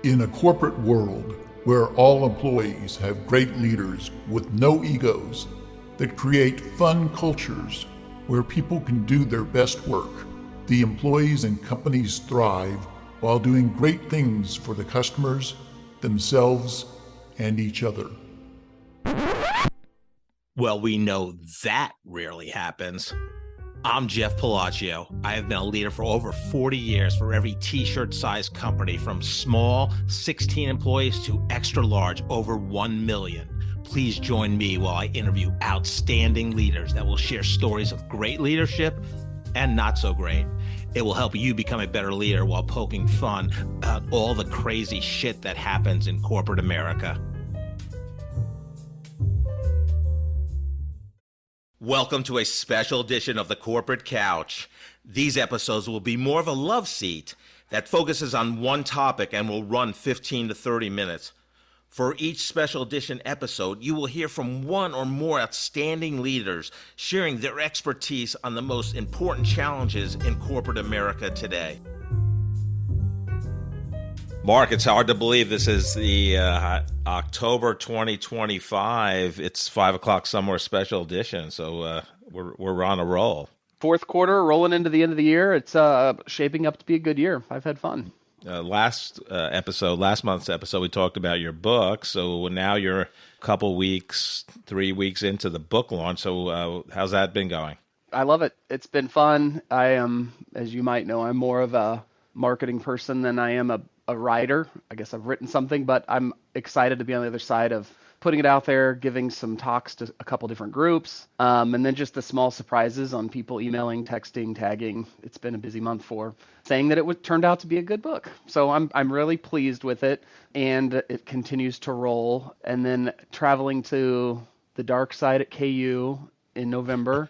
In a corporate world where all employees have great leaders with no egos that create fun cultures where people can do their best work, the employees and companies thrive while doing great things for the customers, themselves, and each other. Well, we know that rarely happens. I'm Jeff Palacio. I have been a leader for over 40 years for every t-shirt size company, from small 16 employees to extra large over 1 million. Please join me while I interview outstanding leaders that will share stories of great leadership and not so great. It will help you become a better leader while poking fun about all the crazy shit that happens in corporate America. Welcome to a special edition of the Corporate Couch. These episodes will be more of a love seat that focuses on one topic and will run 15 to 30 minutes. For each special edition episode, you will hear from one or more outstanding leaders sharing their expertise on the most important challenges in corporate America today. Mark, it's hard to believe this is the October 2025. It's 5 o'clock somewhere special edition, so we're on a roll. Fourth quarter, rolling into the end of the year. It's shaping up to be a good year. I've had fun. Last month's episode, we talked about your book. So now you're a couple weeks, 3 weeks into the book launch. So how's that been going? I love it. It's been fun. I am, as you might know, I'm more of a marketing person than I am a writer. I guess I've written something, but I'm excited to be on the other side of putting it out there, giving some talks to a couple different groups, and then just the small surprises on people emailing, texting, tagging. It's been a busy month for saying that it turned out to be a good book. So I'm really pleased with it, and it continues to roll. And then traveling to the dark side at KU in November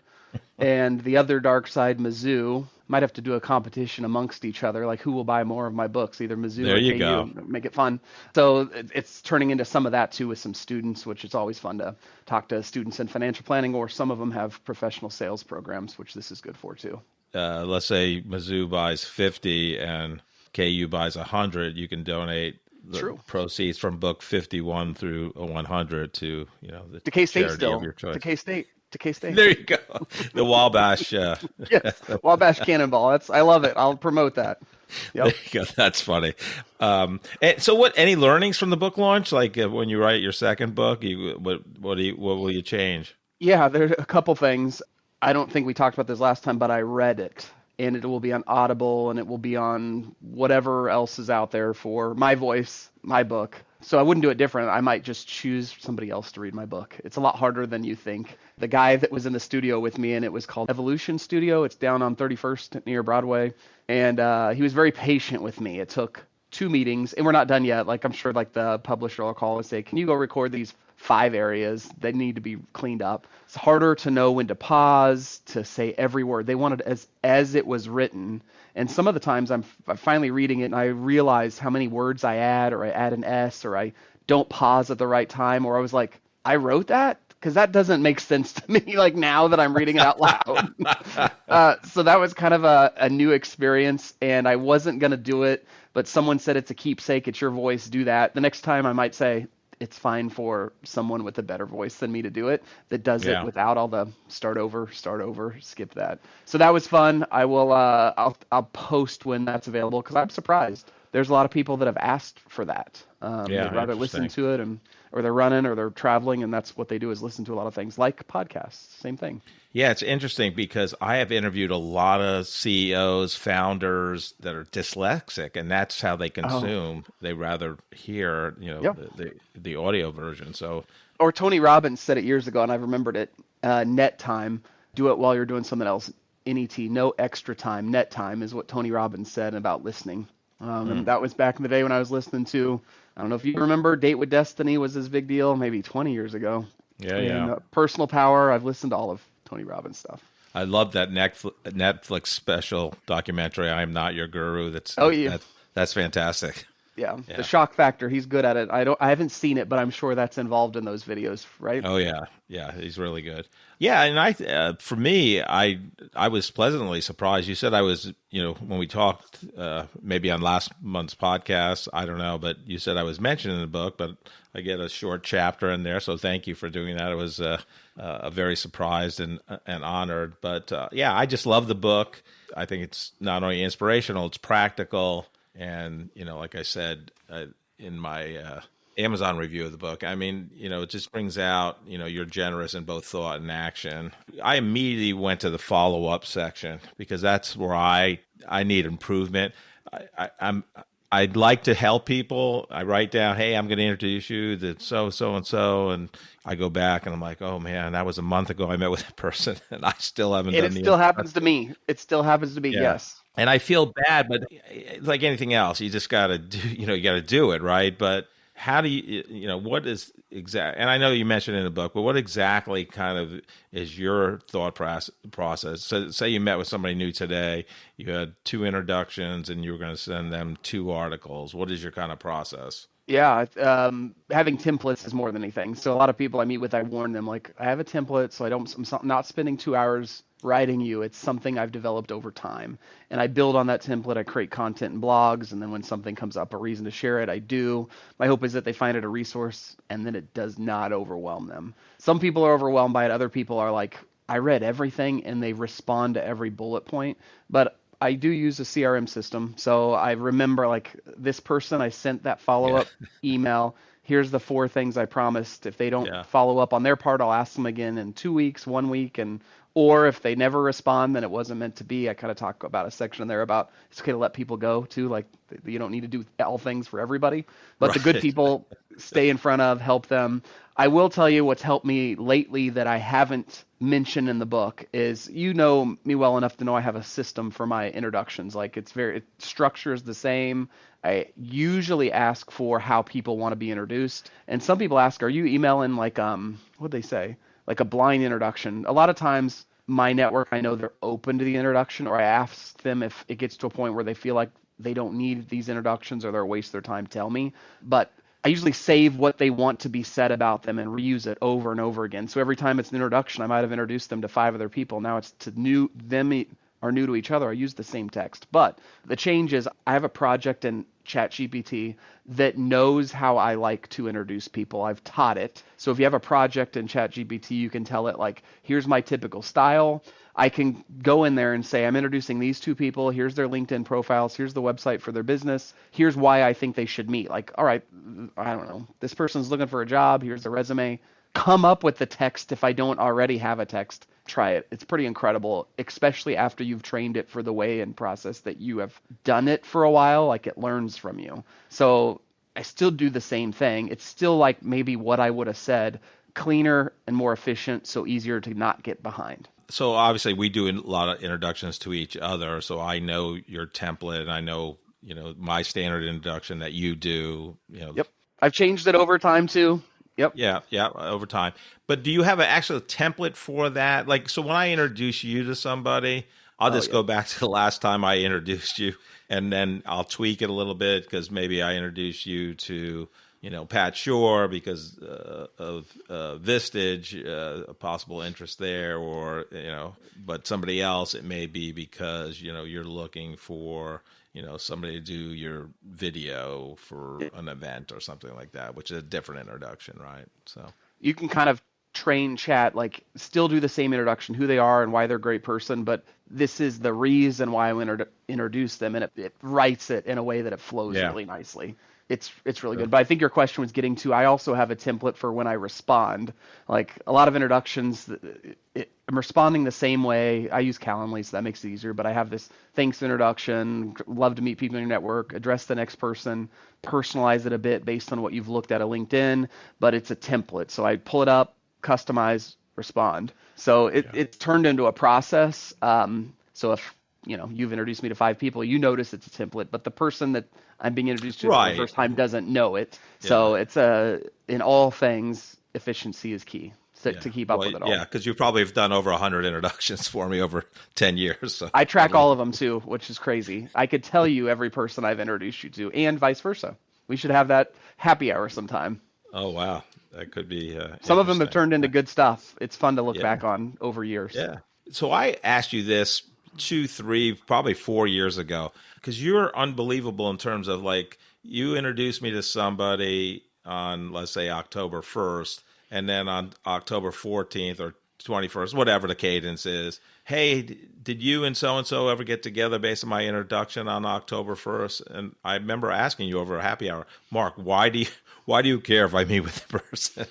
and the other dark side, Mizzou. Might have to do a competition amongst each other, like who will buy more of my books, either Mizzou there or you KU, go. Make it fun. So it's turning into some of that too with some students, which is always fun to talk to students in financial planning, or some of them have professional sales programs, which this is good for too. Let's say Mizzou buys 50 and KU buys 100, you can donate the proceeds from book 51 through 100 to the K-State charity of your choice. To K-State. There you go. The Wabash. Yes, Wabash Cannonball. I love it. I'll promote that. Yep. There you go. That's funny. And so, any learnings from the book launch? Like when you write your second book, what will you change? Yeah, there's a couple things. I don't think we talked about this last time, but I read it, and it will be on Audible, and it will be on whatever else is out there for my voice, my book. So I wouldn't do it different. I might just choose somebody else to read my book. It's a lot harder than you think. The guy that was in the studio with me, and it was called Evolution Studio. It's down on 31st near Broadway. And he was very patient with me. It took 2 meetings, and we're not done yet. Like, I'm sure like the publisher will call and say, can you go record these 5 areas that need to be cleaned up? It's harder to know when to pause, to say every word. They wanted as it was written. And some of the times I'm finally reading it and I realize how many words I add, or I add an S, or I don't pause at the right time, or I was like, I wrote that? Because that doesn't make sense to me, like now that I'm reading it out loud. So that was kind of a new experience, and I wasn't going to do it, but someone said it's a keepsake, it's your voice, do that. The next time I might say, it's fine for someone with a better voice than me to do it, that does it without all the start over, skip that. So that was fun. I will, I'll post when that's available, because I'm surprised. There's a lot of people that have asked for that. They'd rather listen to it, or they're running, or they're traveling, and that's what they do, is listen to a lot of things like podcasts. Same thing. Yeah, it's interesting because I have interviewed a lot of CEOs, founders that are dyslexic, and that's how they consume. They rather hear, the audio version. So, or Tony Robbins said it years ago, and I remembered it. Net time. Do it while you're doing something else. NET. No extra time. Net time is what Tony Robbins said about listening. And that was back in the day when I was listening to, I don't know if you remember, Date with Destiny was his big deal, maybe 20 years ago. Yeah. Personal Power. I've listened to all of Tony Robbins stuff. I love that Netflix special documentary, I Am Not Your Guru. That's fantastic. Yeah, Yeah. the shock factor, he's good at it. I haven't seen it, but I'm sure that's involved in those videos, right? Oh yeah, yeah, he's really good. Yeah, and for me, I was pleasantly surprised. You said I was, when we talked, maybe on last month's podcast, I don't know, but you said I was mentioned in the book, but I get a short chapter in there, so thank you for doing that. I was very surprised and honored. But yeah, I just love the book. I think it's not only inspirational, it's practical, and like I said in my Amazon review of the book. I mean, it just brings out, you're generous in both thought and action. I immediately went to the follow-up section because that's where I need improvement. I'd like to help people. I write down, hey, I'm going to introduce you to so and so, and I go back and I'm like, oh man, that was a month ago. I met with that person, and I still haven't done And it still happens to me. It still happens to me. Yeah. Yes. And I feel bad, but like anything else, you just got to do. You got to do it, right? But how do you, what is exact? And I know you mentioned in the book, but what exactly kind of is your thought process? So, say you met with somebody new today, you had 2 introductions, and you were going to send them 2 articles. What is your kind of process? Yeah, having templates is more than anything. So a lot of people I meet with, I warn them, like, I have a template, so I'm not spending 2 hours writing you. It's something I've developed over time, and I build on that template. I create content and blogs, and then when something comes up, a reason to share it, I do. My hope is that they find it a resource, and then it does not overwhelm them. Some people are overwhelmed by it. Other people are like, I read everything, and they respond to every bullet point. But I do use a CRM system, so I remember, like, this person, I sent that follow-up email. Here's the 4 things I promised. If they don't follow up on their part, I'll ask them again in 2 weeks, 1 week, or if they never respond, then it wasn't meant to be. I kind of talk about a section in there about it's okay to let people go too. Like, you don't need to do all things for everybody, but the good people stay in front of, help them. I will tell you what's helped me lately that I haven't mentioned in the book is, you know me well enough to know I have a system for my introductions. Like, it structure is the same. I usually ask for how people want to be introduced. And some people ask, are you emailing like, what'd they say? Like a blind introduction. A lot of times my network, I know they're open to the introduction, or I ask them if it gets to a point where they feel like they don't need these introductions or they're a waste of their time, tell me. But I usually save what they want to be said about them and reuse it over and over again. So every time it's an introduction, I might have introduced them to 5 other people. Now it's to them are new to each other. I use the same text. But the change is I have a project in ChatGPT that knows how I like to introduce people. I've taught it. So if you have a project in ChatGPT, you can tell it, like, here's my typical style. I can go in there and say, I'm introducing these 2 people. Here's their LinkedIn profiles. Here's the website for their business. Here's why I think they should meet. Like, all right, I don't know, this person's looking for a job. Here's their resume. Come up with the text. If I don't already have a text, try it. It's pretty incredible, especially after you've trained it for the way and process that you have done it for a while. Like, it learns from you. So I still do the same thing. It's still like maybe what I would have said, cleaner and more efficient, so easier to not get behind. So obviously we do a lot of introductions to each other. So I know your template, and I know, my standard introduction that you do. Yep. I've changed it over time too. Yep. Yeah, over time. But do you have an actual template for that? Like, so when I introduce you to somebody, I'll just go back to the last time I introduced you, and then I'll tweak it a little bit because maybe I introduced you to, Pat Shore because of Vistage, a possible interest there, or, but somebody else, it may be because, you're looking for, somebody to do your video for an event or something like that, which is a different introduction, right? So you can kind of train chat, like, still do the same introduction, who they are and why they're a great person, but this is the reason why I introduce them, and it writes it in a way that it flows really nicely. It's really good. But I think your question was getting to, I also have a template for when I respond. Like, a lot of introductions, I'm responding the same way. I use Calendly, so that makes it easier. But I have this thanks introduction, love to meet people in your network, address the next person, personalize it a bit based on what you've looked at LinkedIn. But it's a template. So I pull it up, customize, respond. So it's turned into a process. So if you've introduced me to 5 people, you notice it's a template, but the person that I'm being introduced to for the first time doesn't know it. Yeah. So it's in all things, efficiency is key to keep up with it all. Yeah, because you probably have done over 100 introductions for me over 10 years. So I track all of them too, which is crazy. I could tell you every person I've introduced you to, and vice versa. We should have that happy hour sometime. Oh, wow. That could be Some of them have interesting. turned into good stuff. It's fun to look Yeah. back on over years. Yeah. So I asked you this 2, 3, probably 4 years ago, because you're unbelievable in terms of like you introduced me to somebody on, let's say, October 1st, and then on October 14th or 21st, whatever the cadence is. Hey, did you and so ever get together based on my introduction on October 1st? And I remember asking you over a happy hour, Mark, why do you care if I meet with the person?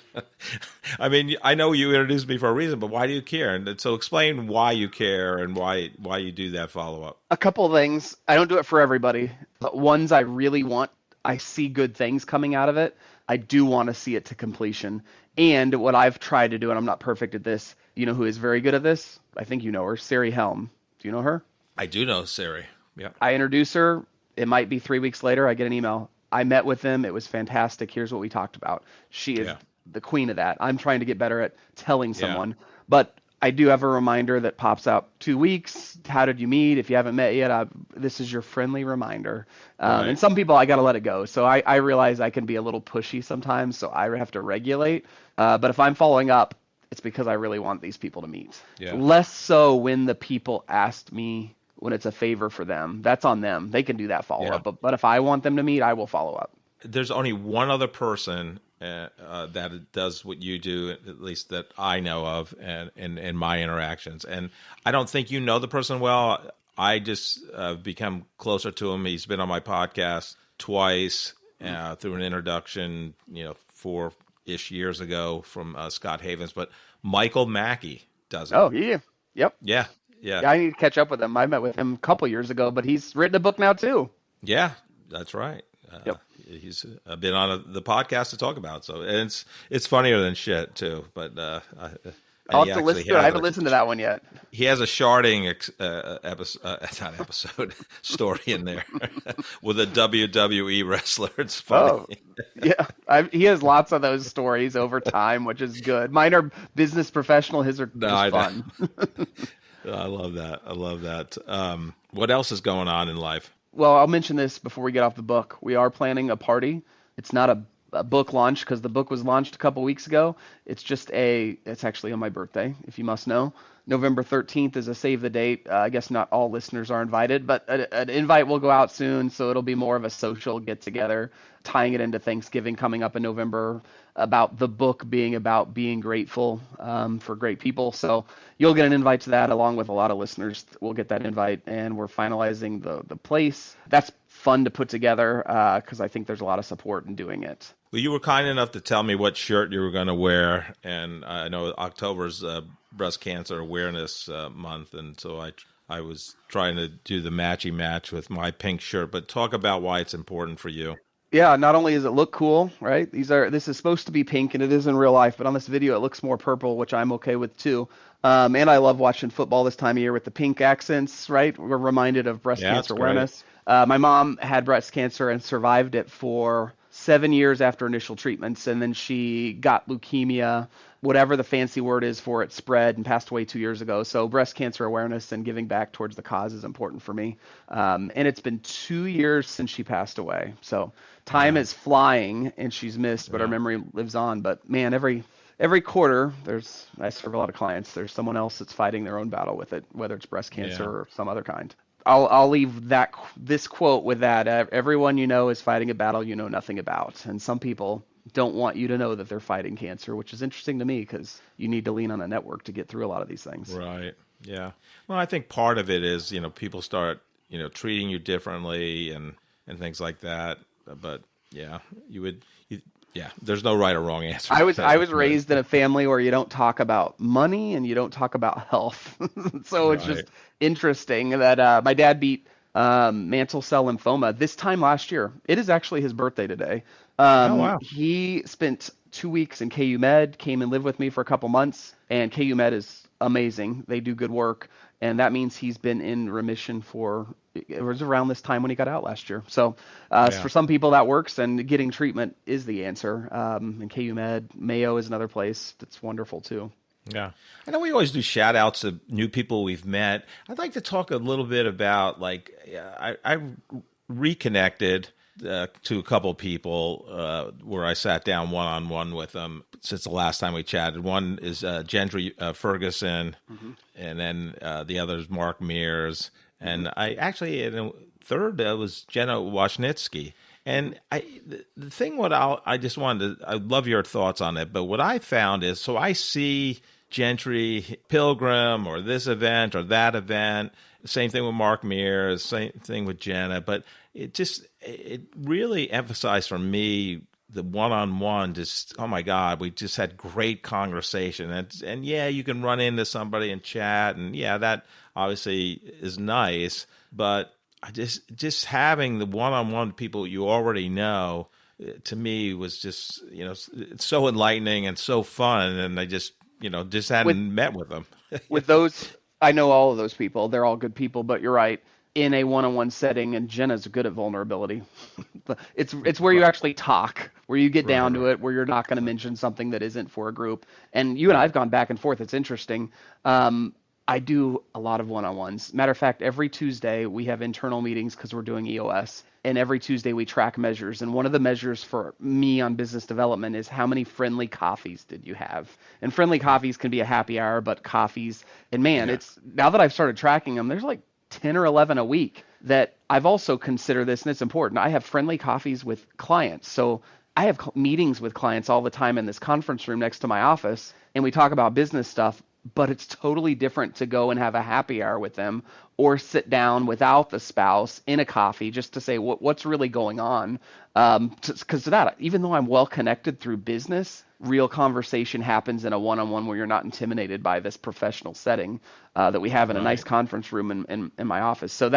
I mean, I know you introduced me for a reason, but why do you care? And so explain why you care and why you do that follow-up. A couple of things. I don't do it for everybody, but ones I really want, I see good things coming out of it. I do want to see it to completion. And what I've tried to do, and I'm not perfect at this, you know who is very good at this? I think you know her, Sari Helm. Do you know her? I do know Sari. Yeah. I introduce her. It might be 3 weeks later. I get an email. I met with them. It was fantastic. Here's what we talked about. She is the queen of that. I'm trying to get better at telling someone. But I do have a reminder that pops out 2 weeks. How did you meet? If you haven't met yet, this is your friendly reminder. Right. And some people, I got to let it go. So I realize I can be a little pushy sometimes. So I have to regulate. But if I'm following up, it's because I really want these people to meet. Yeah. Less so when the people asked me when it's a favor for them. That's on them. They can do that follow-up. But if I want them to meet, I will follow up. There's only one other person that does what you do, at least that I know of, and in my interactions. And I don't think you know the person well. I just become closer to him. He's been on my podcast twice through an introduction, 4-ish years ago from Scott Havens. But Michael Mackey does it. Oh, yeah. Yep. Yeah. I need to catch up with him. I met with him a couple years ago, but he's written a book now too. Yeah, that's right. Yep. He's been on the podcast to talk about. So, and it's funnier than shit too. But I'll have to listen to it. I haven't listened to that one yet. He has a sharding story in there with a WWE wrestler. It's funny. Oh, yeah. He has lots of those stories over time, which is good. Mine are business professional. His are just fun. I love that. What else is going on in life? Well, I'll mention this before we get off the book. We are planning a party. It's not a book launch because the book was launched a couple weeks ago. It's actually on my birthday, if you must know. November 13th is a save the date. I guess not all listeners are invited, but an invite will go out soon. So it'll be more of a social get together, tying it into Thanksgiving coming up in November, about the book being about being grateful for great people. So you'll get an invite to that along with a lot of listeners. We'll get that invite, and we're finalizing the place. That's fun to put together because I think there's a lot of support in doing it. Well, you were kind enough to tell me what shirt you were going to wear, and I know October's Breast Cancer Awareness Month, and so I was trying to do the matchy match with my pink shirt. But talk about why it's important for you. Yeah, not only does it look cool, right? This is supposed to be pink, and it is in real life, but on this video it looks more purple, which I'm okay with too. And I love watching football this time of year with the pink accents, right? We're reminded of breast cancer awareness. My mom had breast cancer and survived it for 7 years after initial treatments, and then she got leukemia, whatever the fancy word is for it, spread and passed away 2 years ago. So breast cancer awareness and giving back towards the cause is important for me. And it's been 2 years since she passed away. So time is flying, and she's missed, but her memory lives on. But man, every quarter, I serve a lot of clients. There's someone else that's fighting their own battle with it, whether it's breast cancer or some other kind. I'll leave this quote with that. Everyone you know is fighting a battle you know nothing about. And some people don't want you to know that they're fighting cancer, which is interesting to me because you need to lean on a network to get through a lot of these things. Right. Yeah. Well, I think part of it is, people start, treating you differently and things like that. But yeah, there's no right or wrong answer. I was raised in a family where you don't talk about money and you don't talk about health. So it's just interesting that my dad beat mantle cell lymphoma this time last year. It is actually his birthday today. Wow. He spent 2 weeks in KU Med, came and lived with me for a couple months, and KU Med is amazing. They do good work, and that means he's been in remission it was around this time when he got out last year. So for some people that works, and getting treatment is the answer. And KU Med, Mayo is another place that's wonderful too. Yeah. I know we always do shout outs to new people we've met. I'd like to talk a little bit about I reconnected to a couple people where I sat down one-on-one with them since the last time we chatted. One is Gentry Ferguson, and then the other is Mark Mears. And I actually, in a third, was Jenna Washnitsky. And the thing I just wanted to, I love your thoughts on it, but what I found is, so I see Gentry Pilgrim or this event or that event, same thing with Mark Mears, same thing with Jenna, but it really emphasized for me the one-on-one, just, oh my God, we just had great conversation. And yeah, you can run into somebody and chat, and yeah, that obviously is nice, but I just having the one-on-one people you already know, to me was just, it's so enlightening and so fun. And I just hadn't met with them. With those, I know all of those people. They're all good people, but you're right. In a one-on-one setting, and Jenna's good at vulnerability. It's where you actually talk, where you get down to it, where you're not going to mention something that isn't for a group. And you and I have gone back and forth. It's interesting. I do a lot of one-on-ones. Matter of fact, every Tuesday we have internal meetings because we're doing EOS. And every Tuesday we track measures. And one of the measures for me on business development is how many friendly coffees did you have? And friendly coffees can be a happy hour, but coffees, and man, it's now that I've started tracking them, there's like 10 or 11 a week that I've also considered this, and it's important. I have friendly coffees with clients. So I have meetings with clients all the time in this conference room next to my office, and we talk about business stuff, but it's totally different to go and have a happy hour with them or sit down without the spouse in a coffee just to say what's really going on. Because that, even though I'm well connected through business, real conversation happens in a one-on-one where you're not intimidated by this professional setting that we have in a nice conference room in my office. So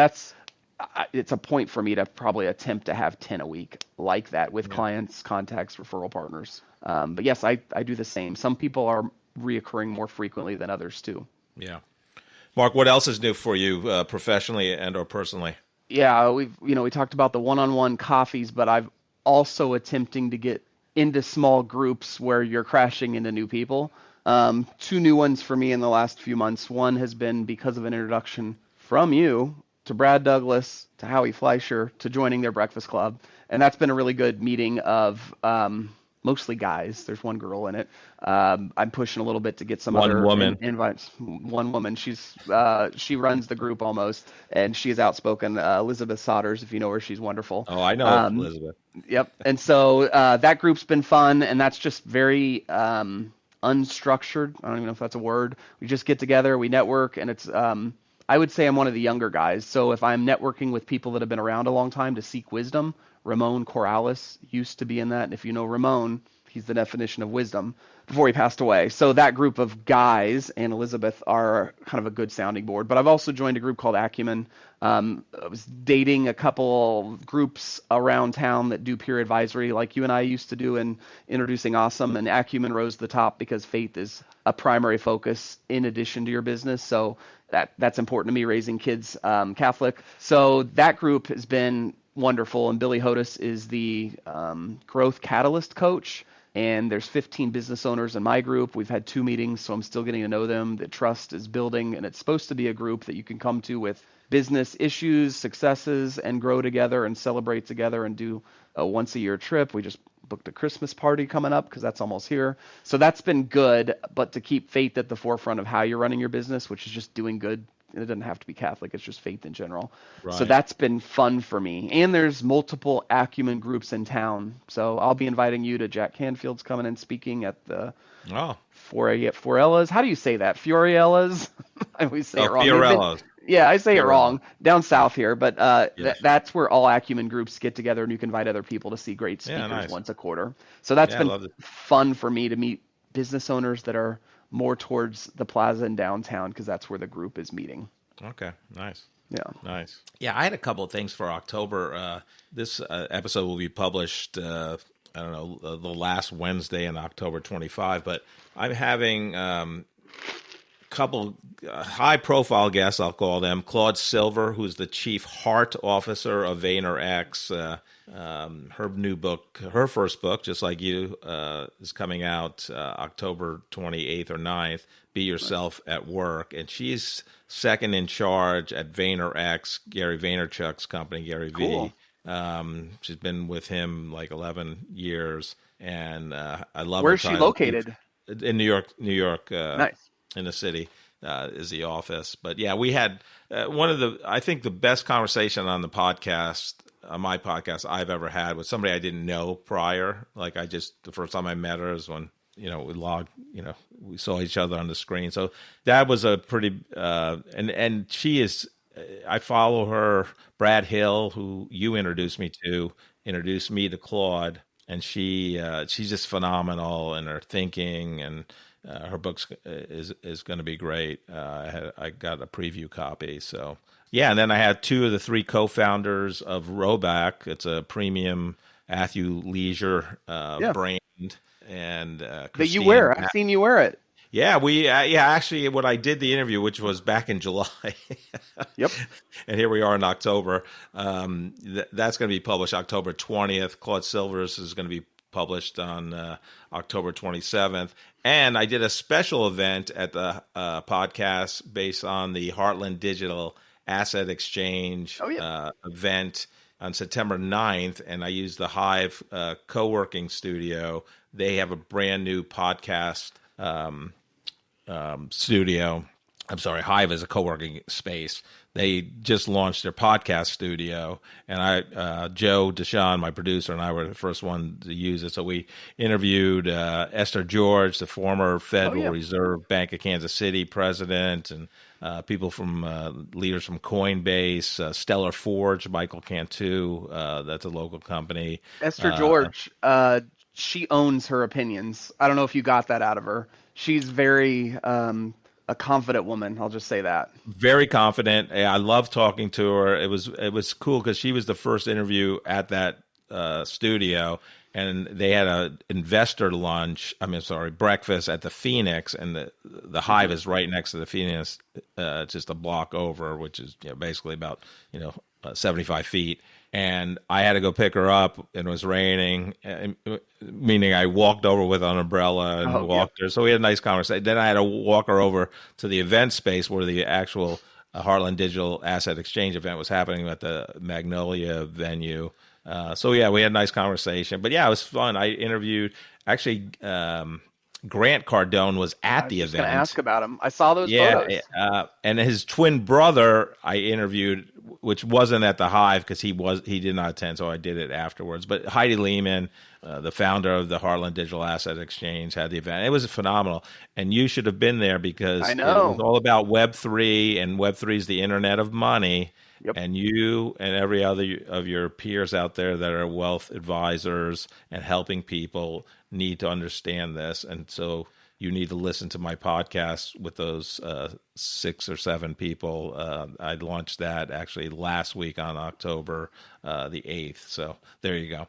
it's a point for me to probably attempt to have 10 a week like that with clients, contacts, referral partners. But yes, I do the same. Some people are reoccurring more frequently than others too. Yeah. Mark, what else is new for you professionally and or personally? Yeah, we talked about the one-on-one coffees, but I've also attempting to get into small groups where you're crashing into new people. 2 new ones for me in the last few months. One has been because of an introduction from you to Brad Douglas, to Howie Fleischer, to joining their breakfast club. And that's been a really good meeting of mostly guys. There's one girl in it. I'm pushing a little bit to get some other invites. One woman. She runs the group almost, and she is outspoken. Elizabeth Sodders, if you know her, she's wonderful. Oh, I know Elizabeth. Yep. And so that group's been fun, and that's just very unstructured. I don't even know if that's a word. We just get together, we network, and it's I would say I'm one of the younger guys. So if I'm networking with people that have been around a long time to seek wisdom, Ramon Corrales used to be in that. And if you know Ramon, he's the definition of wisdom before he passed away. So that group of guys and Elizabeth are kind of a good sounding board. But I've also joined a group called Acumen. I was dating a couple groups around town that do peer advisory like you and I used to do in Introducing Awesome. And Acumen rose to the top because faith is a primary focus in addition to your business. So that's important to me, raising kids Catholic. So that group has been wonderful. And Billy Hodis is the growth catalyst coach. And there's 15 business owners in my group. We've had 2 meetings, so I'm still getting to know them. The trust is building, and it's supposed to be a group that you can come to with business issues, successes, and grow together and celebrate together and do a once-a-year trip. We just booked a Christmas party coming up because that's almost here. So that's been good, but to keep faith at the forefront of how you're running your business, which is just doing good. It doesn't have to be Catholic. It's just faith in general. Right. So that's been fun for me. And there's multiple Acumen groups in town. So I'll be inviting you to Jack Canfield's coming and speaking at the Fiorella's. How do you say that? Fiorella's? I always say it wrong. Fiorella's. Yeah, I say it wrong. Down south here. But that's where all Acumen groups get together, and you can invite other people to see great speakers once a quarter. So that's been fun for me to meet business owners that are more towards the plaza in downtown because that's where the group is meeting. Okay, nice. Yeah. Nice. Yeah, I had a couple of things for October. This episode will be published, the last Wednesday in October 25, but I'm having couple high-profile guests, I'll call them. Claude Silver, who's the chief heart officer of VaynerX. Her new book, her first book, just like you, is coming out October 28th or 9th, Be Yourself at Work. And she's second in charge at VaynerX, Gary Vaynerchuk's company, Gary V. Cool. She's been with him like 11 years, and I love. Where's she located? In New York. Nice. In the city is the office. But yeah, we had I think the best conversation on the podcast, on my podcast I've ever had with somebody I didn't know prior. Like the first time I met her is when, we saw each other on the screen. So that was a pretty, and she is, I follow her. Brad Hill, who you introduced me to Claude, and she's just phenomenal in her thinking, and her book is going to be great. I got a preview copy. So yeah, and then I had 2 of the 3 co-founders of Roback. It's a premium athleisure brand, and that you wear. I've seen you wear it. Yeah, actually, what I did the interview, which was back in July. Yep. And here we are in October. That's going to be published October 20th. Claude Silvers is going to be published on October 27th. And I did a special event at the podcast based on the Heartland Digital Asset Exchange event on September 9th. And I used the Hive co-working studio. They have a brand new podcast studio. I'm sorry, Hive is a co-working space. They just launched their podcast studio, and Joe Deshawn, my producer, and I were the first one to use it. So we interviewed Esther George, the former Federal Reserve Bank of Kansas City president, and people from leaders from Coinbase, Stellar Forge, Michael Cantu, that's a local company. Esther George, she owns her opinions. I don't know if you got that out of her. She's very a confident woman. I'll just say that. Very confident. I love talking to her. It was cool because she was the first interview at that studio, and they had a investor breakfast at the Phoenix, and the Hive is right next to the Phoenix, just a block over, which is basically about 75 feet. And I had to go pick her up, and it was raining, meaning I walked over with an umbrella and walked her. So we had a nice conversation. Then I had to walk her over to the event space where the actual Heartland Digital Asset Exchange event was happening at the Magnolia venue. So yeah, we had a nice conversation. But yeah, it was fun. I interviewed, actually, Grant Cardone was at the event. I was going to ask about him. I saw those photos. And his twin brother I interviewed, which wasn't at the Hive because he did not attend, so I did it afterwards. But Heidi Lehman, the founder of the Heartland Digital Asset Exchange, had the event. It was phenomenal, and you should have been there because it was all about Web3, and Web3 is the Internet of Money. Yep. And you and every other of your peers out there that are wealth advisors and helping people need to understand this. And so you need to listen to my podcast with those 6 or 7 people. I launched that actually last week on October the 8th. So there you go.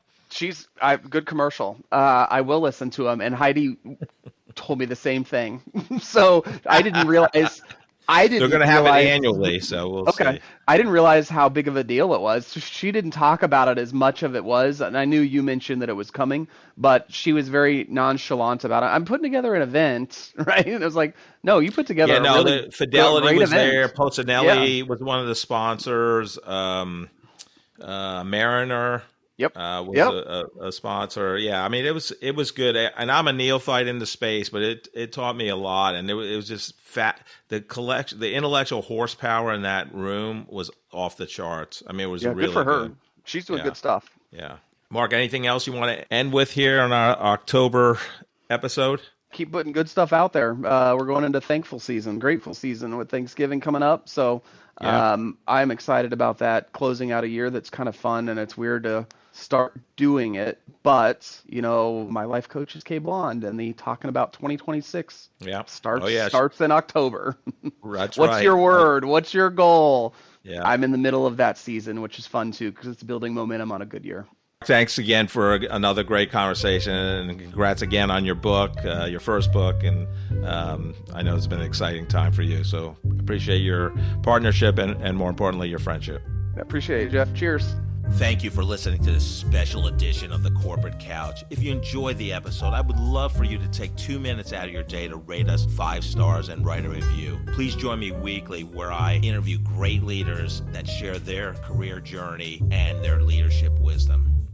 Good commercial. I will listen to him. And Heidi told me the same thing. So I didn't realize... They're going to have it annually, so we'll see. I didn't realize how big of a deal it was. She didn't talk about it as much of it was, and I knew you mentioned that it was coming, but she was very nonchalant about it. I'm putting together an event, right? And it was like, no, you put together a really Fidelity was event. there. Pocinelli was one of the sponsors. Mariner. Was a sponsor. Yeah, I mean, it was good, and I'm a neophyte in the space, but it taught me a lot, and it was just the intellectual horsepower in that room was off the charts. I mean, it was really good for her. Good. She's doing good stuff. Yeah, Mark, anything else you want to end with here on our October episode? Keep putting good stuff out there. We're going into grateful season with Thanksgiving coming up, so I'm excited about that, closing out a year that's kind of fun, and it's weird to start doing it, but my life coach is Kay Blonde, and the talking about 2026 starts in October. What's your word? What's your goal? Yeah, I'm in the middle of that season, which is fun too because it's building momentum on a good year. Thanks again for another great conversation, and congrats again on your book, your first book, and I know it's been an exciting time for you, so appreciate your partnership and more importantly, your friendship. I appreciate it, Jeff. Cheers. Thank you for listening to this special edition of the Corporate Couch. If you enjoyed the episode, I would love for you to take 2 minutes out of your day to rate us 5 stars and write a review. Please join me weekly where I interview great leaders that share their career journey and their leadership wisdom.